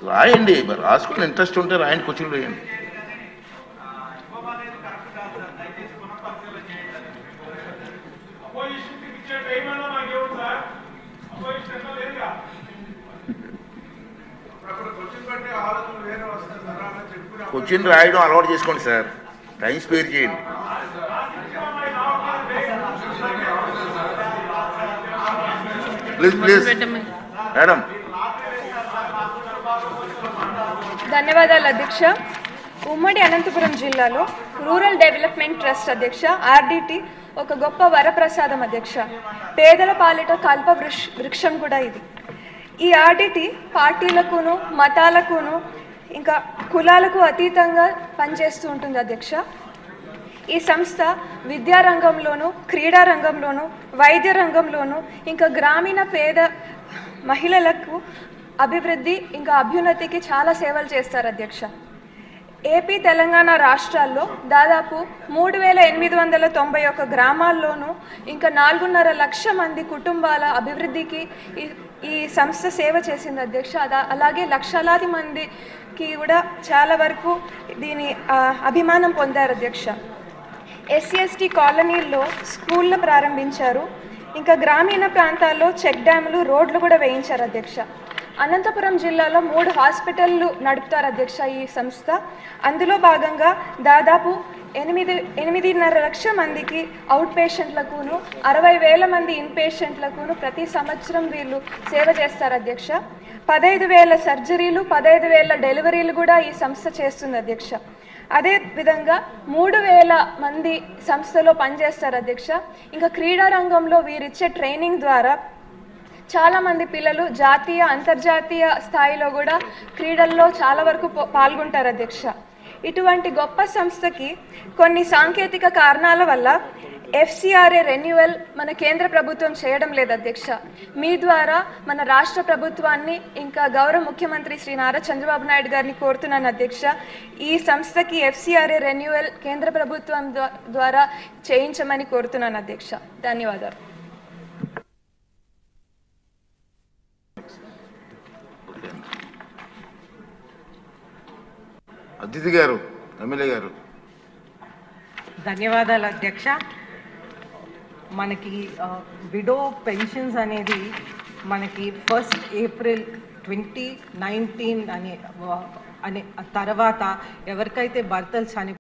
రాయండి, రాసుకుని ఇంట్రెస్ట్ ఉంటే రాయండి, క్వశ్చన్ రాయండి. క్వశ్చన్ రాయడం అలవాటు చేసుకోండి సార్, టైం స్పేర్ చేయండి. Please please madam. ధన్యవాదాలు అధ్యక్ష. ఉమ్మడి అనంతపురం జిల్లాలో రూరల్ డెవలప్మెంట్ ట్రస్ట్ అధ్యక్ష RDT ఒక గొప్ప వరప్రసాదం అధ్యక్ష. పేదల పాలిట కల్ప వృక్షం కూడా ఇది. ఈ RDT పార్టీలకును మతాలకును ఇంకా కులాలకు అతీతంగా పనిచేస్తూ ఉంటుంది అధ్యక్ష. ఈ సంస్థ విద్యారంగంలోను, క్రీడా రంగంలోను, వైద్య రంగంలోను, ఇంకా గ్రామీణ పేద మహిళలకు అభివృద్ధి ఇంకా అభ్యున్నతికి చాలా సేవలు చేస్తారు అధ్యక్ష. ఏపీ తెలంగాణ రాష్ట్రాల్లో దాదాపు 3891 గ్రామాల్లోనూ ఇంకా 4.5 లక్షల మంది కుటుంబాల అభివృద్ధికి ఈ సంస్థ సేవ చేసింది అధ్యక్ష. అలాగే లక్షలాది మందికి కూడా చాలా వరకు దీని అభిమానం పొందారు అధ్యక్ష. SC/ST కాలనీల్లో స్కూళ్ళు ప్రారంభించారు. ఇంకా గ్రామీణ ప్రాంతాల్లో చెక్ డ్యాములు, రోడ్లు కూడా వేయించారు అధ్యక్ష. అనంతపురం జిల్లాలో 3 హాస్పిటళ్ళు నడుపుతారు అధ్యక్ష ఈ సంస్థ. అందులో భాగంగా దాదాపు 8.5 లక్షల మందికి అవుట్ పేషెంట్లకును 60,000 మంది ఇన్ పేషెంట్లకును ప్రతి సంవత్సరం వీళ్ళు సేవ చేస్తారు అధ్యక్ష. 15,000 సర్జరీలు, 15,000 డెలివరీలు కూడా ఈ సంస్థ చేస్తుంది అధ్యక్ష. అదే విధంగా 3,000 మంది సంస్థలో పనిచేస్తారు అధ్యక్ష. ఇంకా క్రీడా రంగంలో వీరిచ్చే ట్రైనింగ్ ద్వారా చాలామంది పిల్లలు జాతీయ అంతర్జాతీయ స్థాయిలో కూడా క్రీడల్లో చాలా వరకు పాల్గొంటారు అధ్యక్ష. ఇటువంటి గొప్ప సంస్థకి కొన్ని సాంకేతిక కారణాల వల్ల FCRA రెన్యువల్ మన కేంద్ర ప్రభుత్వం చేయడం లేదు అధ్యక్ష. మీ ద్వారా మన రాష్ట్ర ప్రభుత్వాన్ని ఇంకా గౌరవ ముఖ్యమంత్రి శ్రీ నారా చంద్రబాబు నాయుడు గారిని కోరుతున్నాను అధ్యక్ష. ఈ సంస్థకి FCRA రెన్యువల్ కేంద్ర ప్రభుత్వం ద్వారా చేయించమని కోరుతున్నాను అధ్యక్ష. ధన్యవాదాలు. అతిథి గారు, ఎమ్మెల్యే గారు. ధన్యవాదాలు అధ్యక్ష. మనకి విడో పెన్షన్స్ అనేది మనకి 1 ఏప్రిల్ 2019 అనే తర్వాత ఎవరికైతే భర్తలు